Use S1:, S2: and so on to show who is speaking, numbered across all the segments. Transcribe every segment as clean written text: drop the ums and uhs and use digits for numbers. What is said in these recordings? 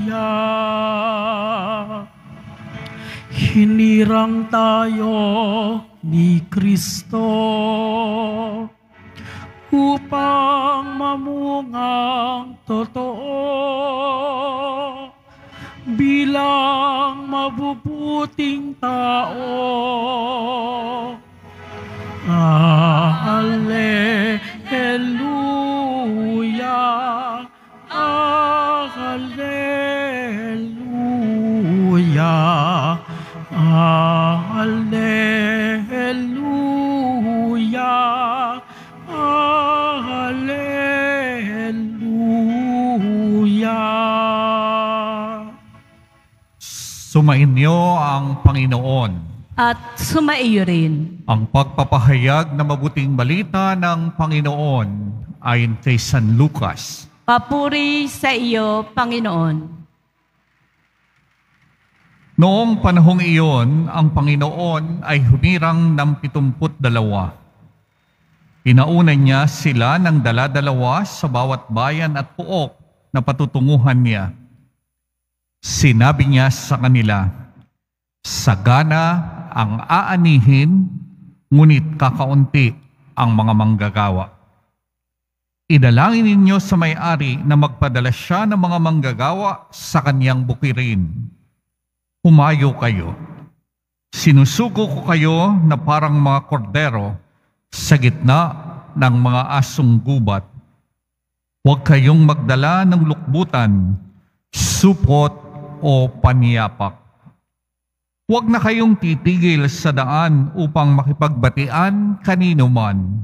S1: Hallelujah. Hinirang tayo ni Kristo upang mamungang totoo bilang mabubuting tao. Hallelujah. Hallelujah. Hallelujah. Hallelujah.
S2: Sumainyo ang Panginoon.
S3: At sumaiyo rin.
S2: Ang pagpapahayag na mabuting balita ng Panginoon ayon kay San Lucas.
S3: Papuri sa iyo, Panginoon.
S2: Noong panahong iyon, ang Panginoon ay humirang ng 72. Pinaunan niya sila ng dala-dalawa sa bawat bayan at pook na patutunguhan niya. Sinabi niya sa kanila, sagana ang aanihin, ngunit kakaunti ang mga manggagawa. Idalangin ninyo sa may-ari na magpadala siya ng mga manggagawa sa kaniyang bukirin. Humayo kayo. Sinusugo ko kayo na parang mga kordero sa gitna ng mga asong gubat. Huwag kayong magdala ng lukbutan, supot o paniyapak. Huwag na kayong titigil sa daan upang makipagbatian kanino man.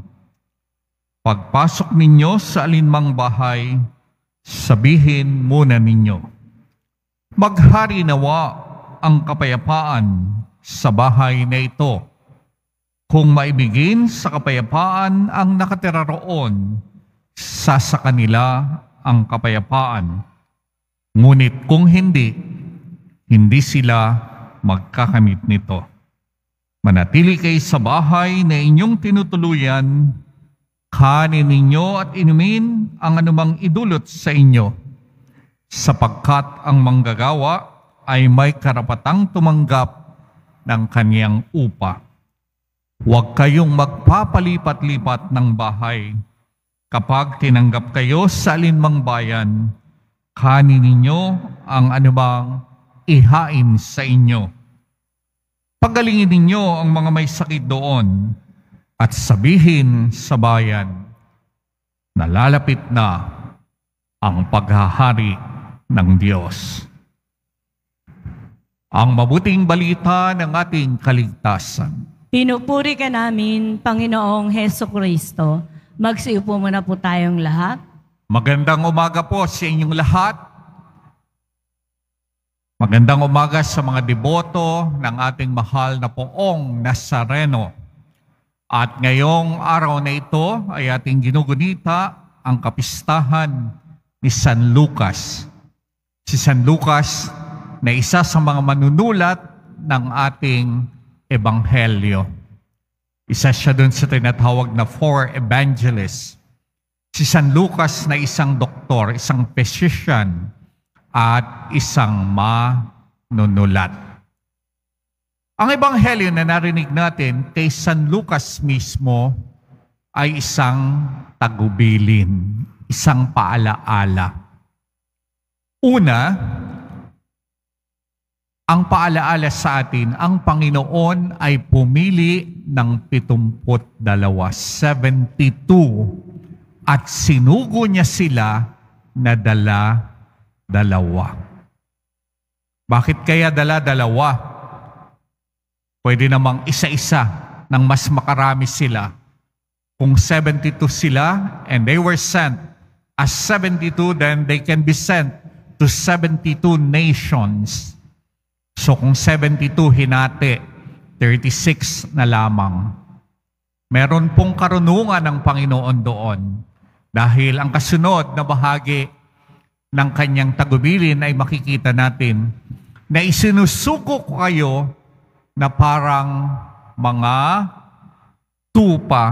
S2: Pagpasok ninyo sa alinmang bahay, sabihin muna ninyo, maghari nawa ang kapayapaan sa bahay na ito. Kung maibigin sa kapayapaan ang nakatira roon, sa kanila ang kapayapaan. Ngunit kung hindi, hindi sila magkakamit nito. Manatili kayo sa bahay na inyong tinutuluyan, kanin ninyo at inumin ang anumang idulot sa inyo, sapagkat ang manggagawa ay may karapatang tumanggap ng kaniyang upa. Huwag kayong magpapalipat-lipat ng bahay. Kapag tinanggap kayo sa alinmang bayan, kanin ninyo ang anumang ihain sa inyo. Pagalingin ninyo ang mga may sakit doon at sabihin sa bayan, nalalapit na ang paghahari ng Diyos. Ang mabuting balita ng ating kaligtasan.
S3: Pinupuri ka namin, Panginoong Hesukristo. Magsiupo muna po tayong lahat.
S2: Magandang umaga po sa inyong lahat. Magandang umaga sa mga deboto ng ating mahal na Poong Nazareno. At ngayong araw na ito ay ating ginugunita ang kapistahan ni San Lucas. Si San Lucas na isa sa mga manunulat ng ating Ebanghelyo. Isa siya dun sa tinatawag na four evangelists. Si San Lucas na isang doktor, isang physician, at isang manunulat. Ang Ebanghelyo na narinig natin kay San Lucas mismo ay isang tagubilin, isang paalaala. Una, ang paalaala sa atin, ang Panginoon ay pumili ng 72, at sinugo niya sila na dala-dalawa. Bakit kaya dala-dalawa? Pwede namang isa-isa nang mas makarami sila. Kung 72 sila and they were sent as 72, then they can be sent to 72 nations. So kung 72 hinati, 36 na lamang. Meron pong karunungan ng Panginoon doon dahil ang kasunod na bahagi ng kanyang tagubilin ay makikita natin na isinusuko ko kayo na parang mga tupa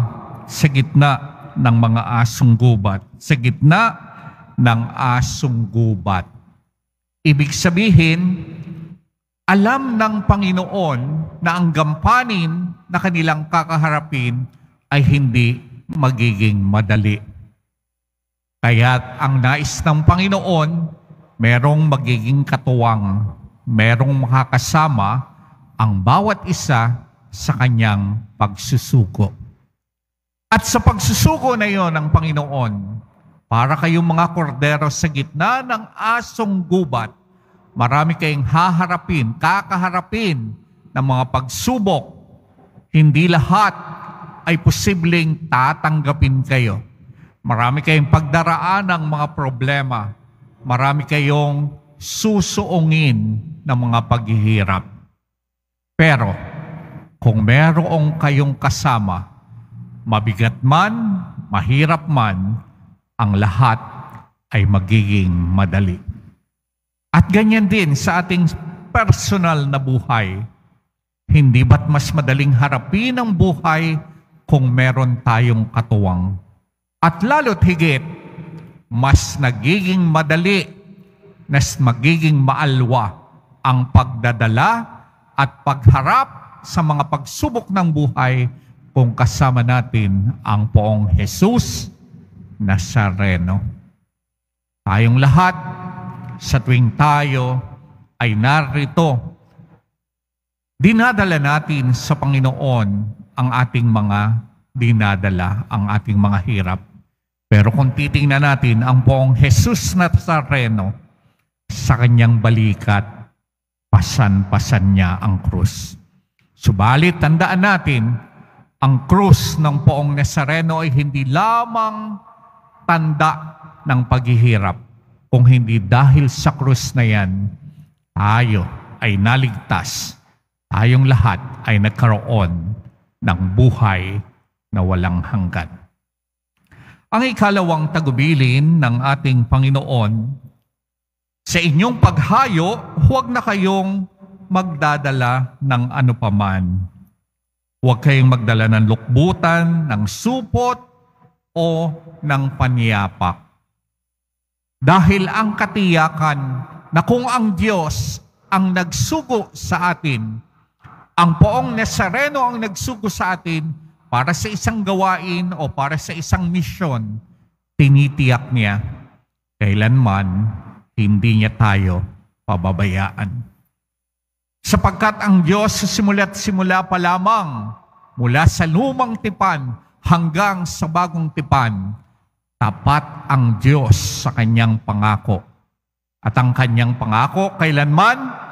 S2: sa gitna ng mga asong gubat, sa gitna ng asong gubat. Ibig sabihin, alam ng Panginoon na ang gampanin na kanilang kakaharapin ay hindi magiging madali. Kaya't ang nais ng Panginoon, merong magiging katuwang, merong makakasama ang bawat isa sa kanyang pagsusuko. At sa pagsusuko na iyon ng Panginoon, para kayong mga kordero sa gitna ng asong gubat, marami kayong kakaharapin ng mga pagsubok. Hindi lahat ay posibleng tatanggapin kayo. Marami kayong pagdaraan ng mga problema. Marami kayong susuungin ng mga paghihirap. Pero, kung merong kayong kasama, mabigat man, mahirap man, ang lahat ay magiging madali. At ganyan din sa ating personal na buhay. Hindi ba't mas madaling harapin ang buhay kung meron tayong katuwang? At lalo't higit, mas nagiging madali, mas magiging maalwa ang pagdadala at pagharap sa mga pagsubok ng buhay kung kasama natin ang Poong Jesus Nazareno. Tayong lahat, sa tuwing tayo ay narito, dinadala natin sa Panginoon ang ating mga dinadala, ang ating mga hirap. Pero kung titingnan natin ang Poong Jesus Nazareno, sa kanyang balikat, pasan-pasan niya ang krus. Subalit, tandaan natin, ang krus ng Poong Nazareno ay hindi lamang tanda ng paghihirap. Kung hindi dahil sa krus na yan, tayo ay naligtas. Tayong lahat ay nagkaroon ng buhay na walang hanggan. Ang ikalawang tagubilin ng ating Panginoon, sa inyong paghayo, huwag na kayong magdadala ng anupaman. Huwag kayong magdala ng lukbutan, ng supot, o ng panyapak. Dahil ang katiyakan na kung ang Diyos ang nagsugo sa atin, ang Poong Nazareno ang nagsugo sa atin para sa isang gawain o para sa isang misyon, tinitiyak niya, kailanman hindi niya tayo pababayaan. Sapagkat ang Diyos sa simula't simula pa lamang, mula sa lumang tipan hanggang sa bagong tipan, tapat ang Diyos sa kanyang pangako. At ang kanyang pangako kailanman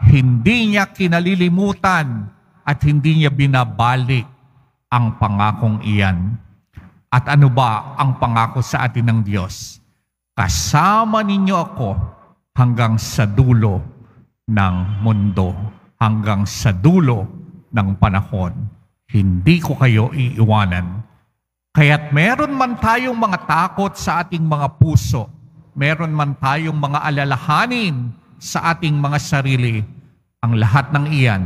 S2: hindi niya kinalilimutan at hindi niya binabalik ang pangakong iyan. At ano ba ang pangako sa atin ng Diyos? Kasama ninyo ako hanggang sa dulo ng mundo, hanggang sa dulo ng panahon. Hindi ko kayo iiwanan. Kaya't meron man tayong mga takot sa ating mga puso, meron man tayong mga alalahanin sa ating mga sarili, ang lahat ng iyan,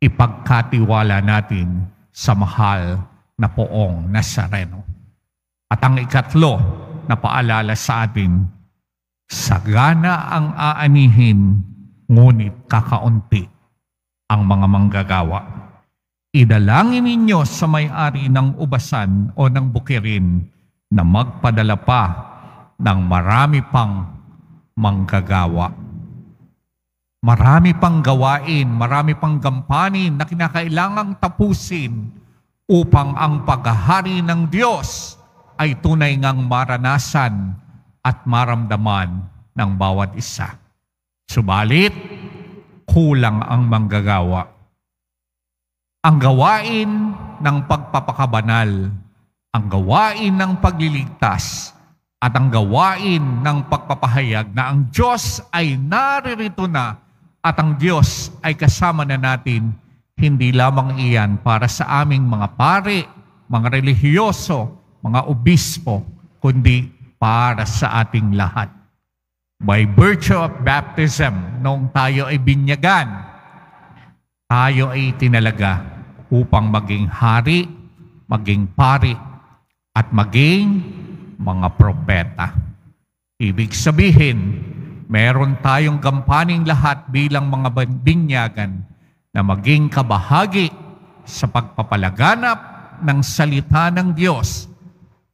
S2: ipagkatiwala natin sa mahal na Poong Nazareno. At ang ikatlo na paalala sa atin, sagana ang aanihin, ngunit kakaunti ang mga manggagawa. Idalangin ninyo sa may-ari ng ubasan o ng bukirin na magpadala pa ng marami pang manggagawa. Marami pang gawain, marami pang gampanin na kinakailangang tapusin upang ang paghahari ng Diyos ay tunay ngang maranasan at maramdaman ng bawat isa. Subalit, kulang ang manggagawa. Ang gawain ng pagpapakabanal, ang gawain ng pagliligtas, at ang gawain ng pagpapahayag na ang Diyos ay naririto na at ang Diyos ay kasama na natin, hindi lamang iyan para sa aming mga pari, mga relihiyoso, mga obispo, kundi para sa ating lahat. By virtue of baptism, noong tayo ay binyagan, tayo ay tinalaga upang maging hari, maging pari, at maging mga propeta. Ibig sabihin, meron tayong gampaning lahat bilang mga binyagan na maging kabahagi sa pagpapalaganap ng salita ng Diyos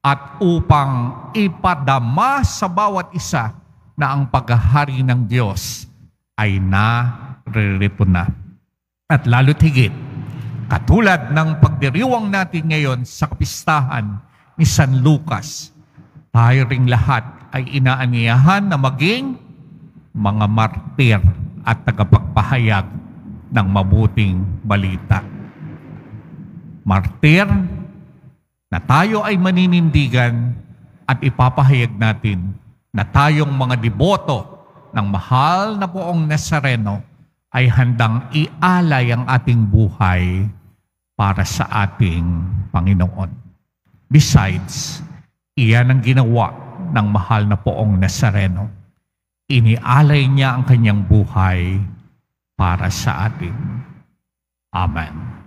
S2: at upang ipadama sa bawat isa na ang paghahari ng Diyos ay naririto na. At lalo't higit, katulad ng pagdiriwang natin ngayon sa kapistahan ni San Lucas, tayo ring lahat ay inaaniyahan na maging mga martir at tagapagpahayag ng mabuting balita. Martir na tayo ay maninindigan at ipapahayag natin na tayong mga deboto ng mahal na Poong Nazareno ay handang ialay ang ating buhay para sa ating Panginoon. Besides, iyan ang ginawa ng mahal na Poong Nazareno. Inialay niya ang kanyang buhay para sa atin. Amen.